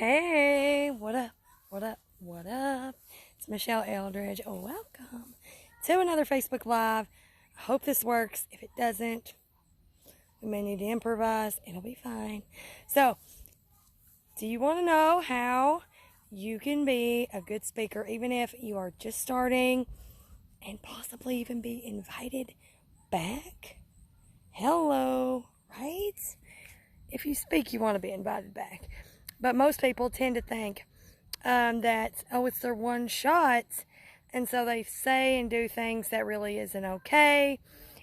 Hey, what up? What up? What up? It's Michelle Eldridge. Welcome to another Facebook Live. I hope this works. If it doesn't, we may need to improvise. It'll be fine. So, do you want to know how you can be a good speaker even if you are just starting and possibly even be invited back? Hello, right? If you speak, you want to be invited back. But most people tend to think that, it's their one shot. And so they say and do things that really isn't okay.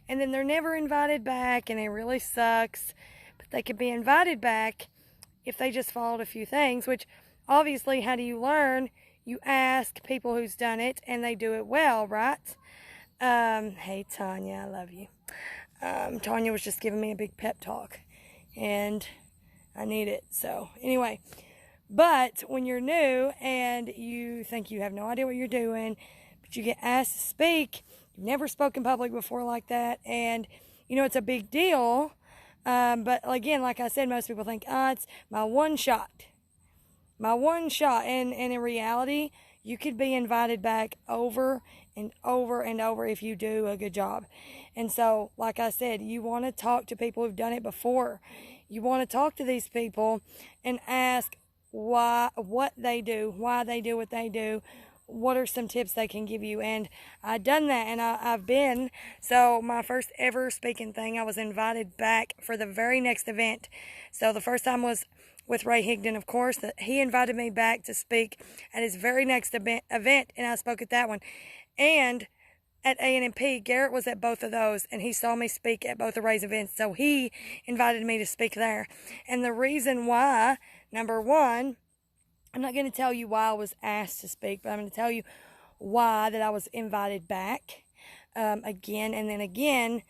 And then they're never invited back, and it really sucks. But they could be invited back if they just followed a few things, which obviously, how do you learn? You ask people who's done it, and they do it well, right? Hey, Tanya, I love you. Tanya was just giving me a big pep talk, and I need it. So anyway, but when you're new and you think you have no idea what you're doing, but you get asked to speak, you've never spoken public before like that, and it's a big deal. But again, like I said, most people think, it's my one shot. And in reality, you could be invited back over and over and over if you do a good job. And so, like I said, you want to talk to people who've done it before. You want to talk to these people and ask what they do, why they do what they do, what are some tips they can give you. And I've done that, and I've been. So my first ever speaking thing, I was invited back for the very next event. So the first time was with Ray Higdon, of course. He invited me back to speak at his very next event, and I spoke at that one. And at A&P, Garrett was at both of those, and he saw me speak at both of Ray's events, so he invited me to speak there. And the reason why, number one, I'm not going to tell you why I was asked to speak, but I'm going to tell you why that I was invited back again and then again.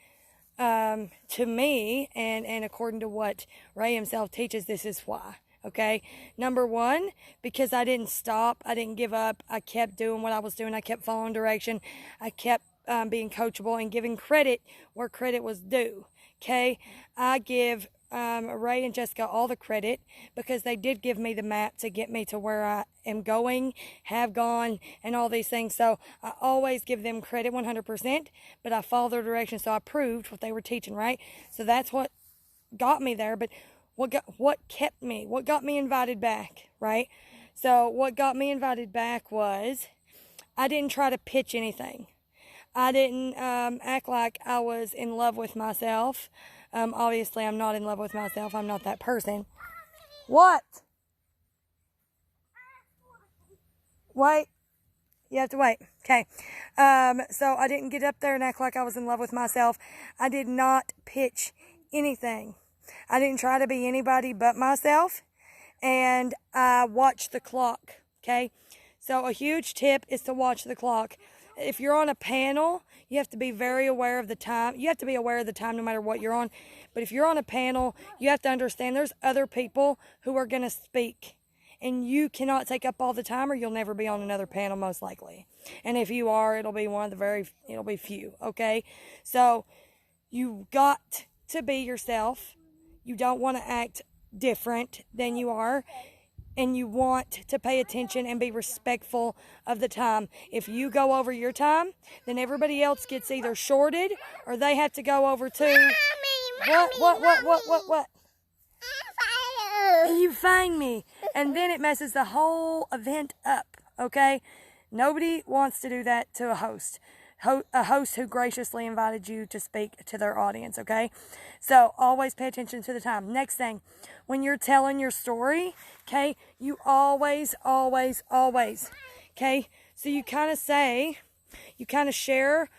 To me, and according to what Ray himself teaches, this is why. Okay, number one, because I didn't stop, I didn't give up, I kept doing what I was doing, I kept following direction, I kept being coachable and giving credit where credit was due. Okay, I give Ray and Jessica all the credit because they did give me the map to get me to where I am going, have gone, and all these things. So I always give them credit 100%, but I follow their direction, so I proved what they were teaching, right? So that's what got me there. But what got me invited back, right? So what got me invited back was I didn't try to pitch anything. I didn't act like I was in love with myself. Obviously, I'm not in love with myself. I'm not that person. What? Wait. You have to wait. Okay. So I didn't get up there and act like I was in love with myself. I did not pitch anything. I didn't try to be anybody but myself. And I watched the clock. Okay. So a huge tip is to watch the clock. If you're on a panel, you have to be very aware of the time. You have to be aware of the time no matter what you're on. But if you're on a panel, you have to understand there's other people who are going to speak. And you cannot take up all the time or you'll never be on another panel most likely. And if you are, it'll be it'll be few, okay? So you got to be yourself. You don't want to act different than you are. And you want to pay attention and be respectful of the time. If you go over your time, then everybody else gets either shorted or they have to go over too. What? You find me. And then it messes the whole event up, okay? Nobody wants to do that to a host. A host who graciously invited you to speak to their audience, okay? So always pay attention to the time. Next thing, when you're telling your story, okay, you always, okay? So you kind of share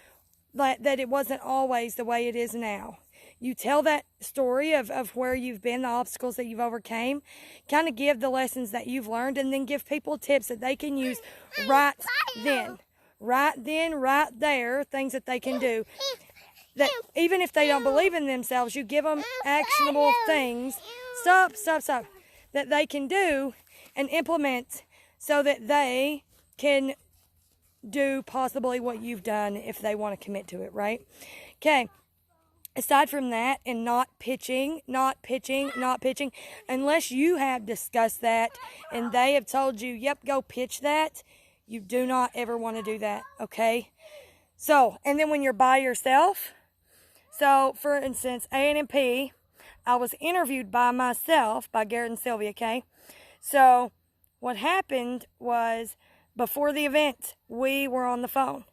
that it wasn't always the way it is now. You tell that story of where you've been, the obstacles that you've overcame, kind of give the lessons that you've learned, and then give people tips that they can use right then, right there, things that they can do. That even if they don't believe in themselves, you give them actionable things, stop, that they can do and implement so that they can do possibly what you've done if they want to commit to it, right? Okay. aside from that, and not pitching, unless you have discussed that and they have told you, yep, go pitch that, you do not ever want to do that, okay? So, and then when you're by yourself, so for instance, A&P, I was interviewed by myself, by Garrett and Sylvia, okay? So what happened was, before the event, we were on the phone.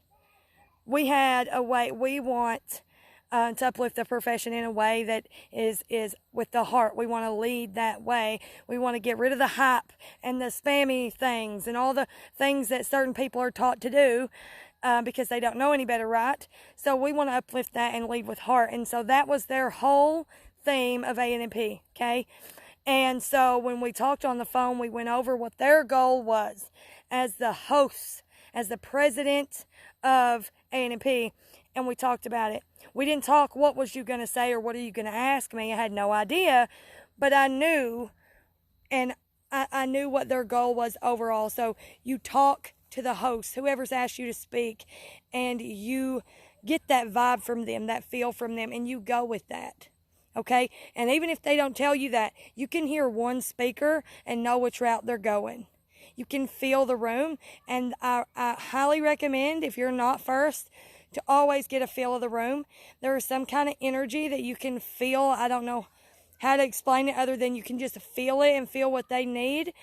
We had a way, we want to uplift the profession in a way that is with the heart. We want to lead that way. We want to get rid of the hype and the spammy things and all the things that certain people are taught to do because they don't know any better, right? So we want to uplift that and lead with heart. And so that was their whole theme of A&P, okay? And so when we talked on the phone, we went over what their goal was as the host, as the president of A&P, and we talked about it. We didn't talk, what was you going to say or what are you going to ask me? I had no idea, but I knew, and I knew what their goal was overall. So you talk to the host, whoever's asked you to speak, and you get that vibe from them, that feel from them, and you go with that. Okay? And even if they don't tell you that, you can hear one speaker and know which route they're going. You can feel the room, and I highly recommend, if you're not first, to always get a feel of the room. There is some kind of energy that you can feel. I don't know how to explain it other than you can just feel it and feel what they need.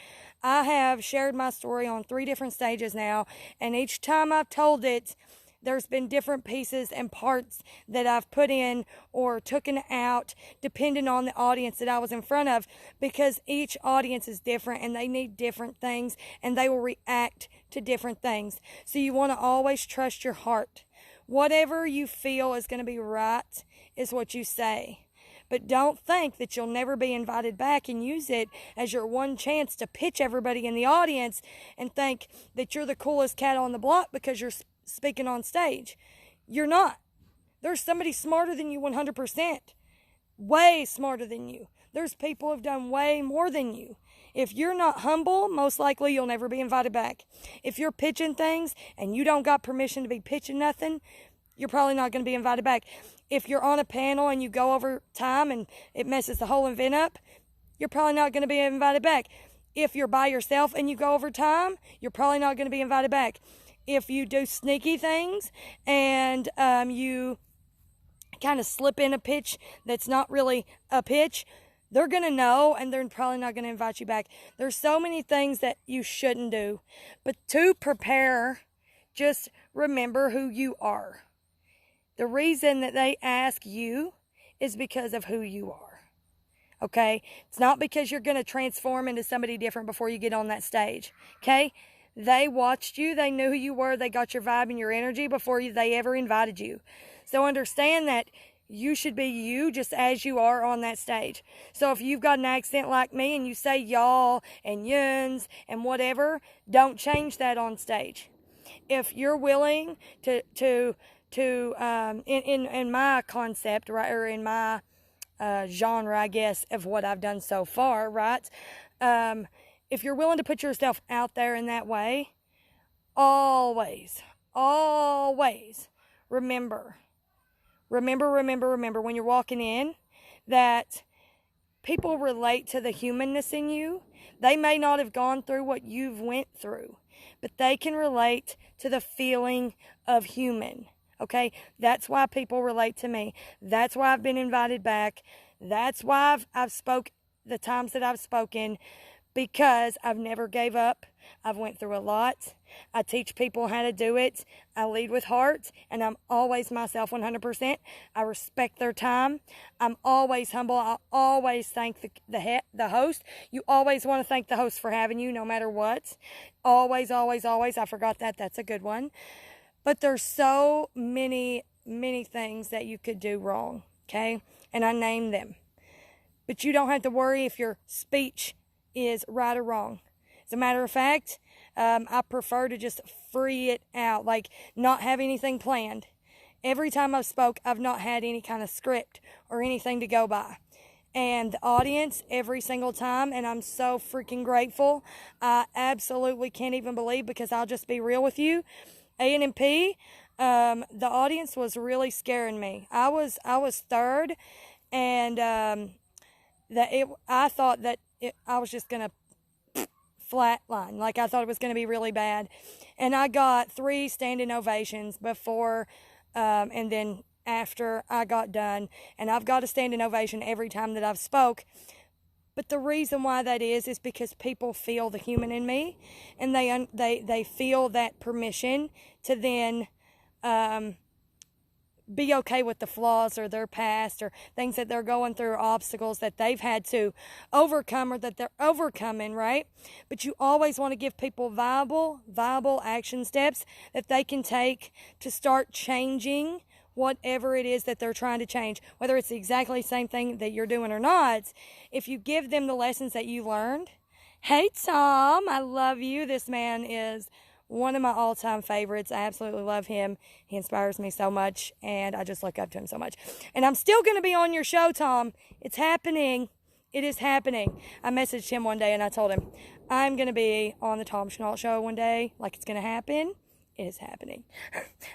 I have shared my story on 3 different stages now, and each time I've told it, there's been different pieces and parts that I've put in or taken out depending on the audience that I was in front of, because each audience is different and they need different things and they will react to different things. So you want to always trust your heart. Whatever you feel is going to be right is what you say. But don't think that you'll never be invited back and use it as your one chance to pitch everybody in the audience and think that you're the coolest cat on the block because you're speaking on stage. You're not. There's somebody smarter than you 100%. Way smarter than you. There's people who've done way more than you. If you're not humble, most likely you'll never be invited back. If you're pitching things and you don't got permission to be pitching nothing, you're probably not going to be invited back. If you're on a panel and you go over time and it messes the whole event up, you're probably not going to be invited back. If you're by yourself and you go over time, you're probably not going to be invited back. If you do sneaky things and you kind of slip in a pitch that's not really a pitch, they're going to know and they're probably not going to invite you back. There's so many things that you shouldn't do. But to prepare, just remember who you are. The reason that they ask you is because of who you are. Okay? It's not because you're going to transform into somebody different before you get on that stage. Okay? They watched you. They knew who you were. They got your vibe and your energy before they ever invited you. So understand that you should be you just as you are on that stage. So if you've got an accent like me and you say y'all and yuns and whatever, don't change that on stage. If you're willing to in my concept, right, or in my genre, I guess, of what I've done so far, right? If you're willing to put yourself out there in that way, always remember when you're walking in that people relate to the humanness in you. They may not have gone through what you've went through, but they can relate to the feeling of human. Okay? That's why people relate to me. That's why I've been invited back. That's why I've spoke the times that I've spoken, because I've never gave up. I've went through a lot. I teach people how to do it. I lead with heart, and I'm always myself 100%. I respect their time. I'm always humble. I always thank the host. You always want to thank the host for having you, no matter what. Always. I forgot that. That's a good one. But there's so many things that you could do wrong, okay? And I named them. But you don't have to worry if your speech is right or wrong. As a matter of fact, I prefer to just free it out, like not have anything planned. Every time I've spoke, I've not had any kind of script or anything to go by. And the audience, every single time, and I'm so freaking grateful. I absolutely can't even believe, because I'll just be real with you, A&P, the audience was really scaring me. I was third, and I thought that I was just gonna flatline. Like, I thought it was gonna be really bad, and I got 3 standing ovations before, and then after I got done, and I've got a standing ovation every time that I've spoke. But the reason why that is because people feel the human in me, and they feel that permission to then be okay with the flaws or their past or things that they're going through, obstacles that they've had to overcome or that they're overcoming, right? But you always want to give people viable action steps that they can take to start changing whatever it is that they're trying to change, whether it's exactly the same thing that you're doing or not. If you give them the lessons that you learned. Hey, Tom, I love you. This man is one of my all-time favorites. I absolutely love him. He inspires me so much, and I just look up to him so much. And I'm still going to be on your show, Tom. It's happening. It is happening. I messaged him one day, and I told him, I'm going to be on the Tom Chenault show one day. Like, it's going to happen. It is happening.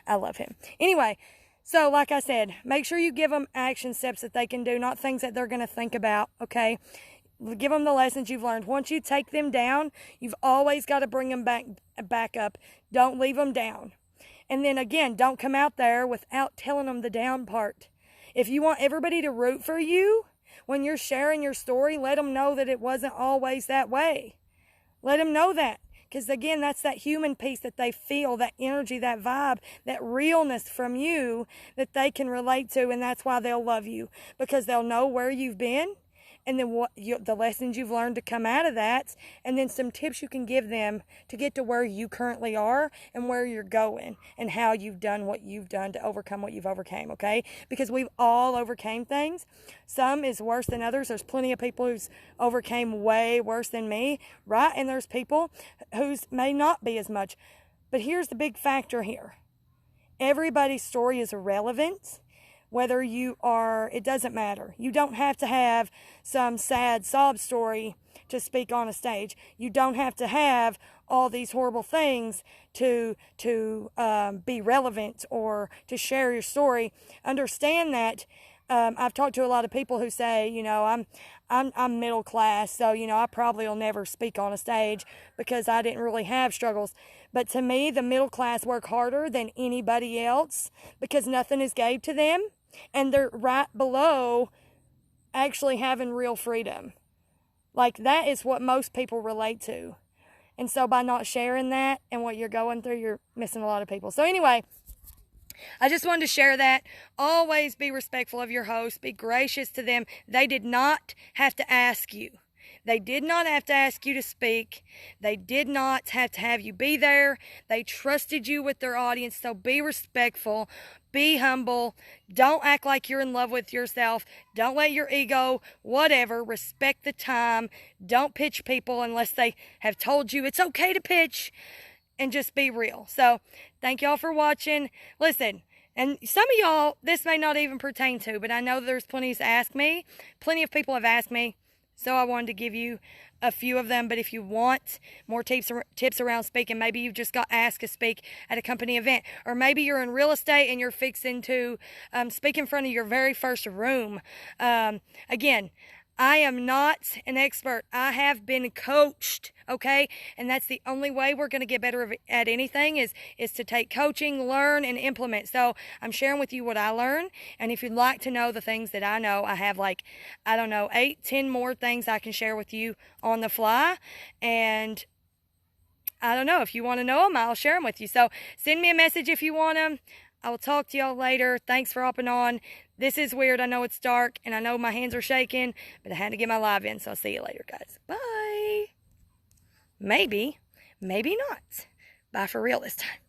I love him. Anyway, so like I said, make sure you give them action steps that they can do, not things that they're going to think about, okay? Give them the lessons you've learned. Once you take them down, you've always got to bring them back up. Don't leave them down. And then again, don't come out there without telling them the down part. If you want everybody to root for you, when you're sharing your story, let them know that it wasn't always that way. Let them know that. Because again, that's that human piece that they feel, that energy, that vibe, that realness from you that they can relate to, and that's why they'll love you. Because they'll know where you've been, and then the lessons you've learned to come out of that, and then some tips you can give them to get to where you currently are and where you're going and how you've done what you've done to overcome what you've overcame, okay? Because we've all overcame things. Some is worse than others. There's plenty of people who's overcame way worse than me, right? And there's people whose may not be as much. But here's the big factor here. Everybody's story is irrelevant. Whether you are, it doesn't matter. You don't have to have some sad sob story to speak on a stage. You don't have to have all these horrible things to be relevant or to share your story. Understand that. I've talked to a lot of people who say, you know, I'm middle class, so, you know, I probably will never speak on a stage because I didn't really have struggles. But to me, the middle class work harder than anybody else because nothing is gave to them. And they're right below actually having real freedom. Like, that is what most people relate to. And so by not sharing that and what you're going through, you're missing a lot of people. So anyway, I just wanted to share that. Always be respectful of your host. Be gracious to them. They did not have to ask you. They did not have to ask you to speak. They did not have to have you be there. They trusted you with their audience. So be respectful. Be humble. Don't act like you're in love with yourself. Don't let your ego, whatever, respect the time. Don't pitch people unless they have told you it's okay to pitch. And just be real. So thank y'all for watching. Listen, and some of y'all, this may not even pertain to, but I know there's plenty to ask me. Plenty of people have asked me. So I wanted to give you a few of them. But if you want more tips around speaking, maybe you've just got asked to speak at a company event, or maybe you're in real estate and you're fixing to speak in front of your very first room. Again, I am not an expert. I have been coached, okay? And that's the only way we're going to get better at anything is to take coaching, learn, and implement. So I'm sharing with you what I learned. And if you'd like to know the things that I know, I have 8, 10 more things I can share with you on the fly. And I don't know. If you want to know them, I'll share them with you. So send me a message if you want them. I will talk to y'all later. Thanks for hopping on. This is weird. I know it's dark, and I know my hands are shaking, but I had to get my live in, so I'll see you later, guys. Bye. Maybe not. Bye for real this time.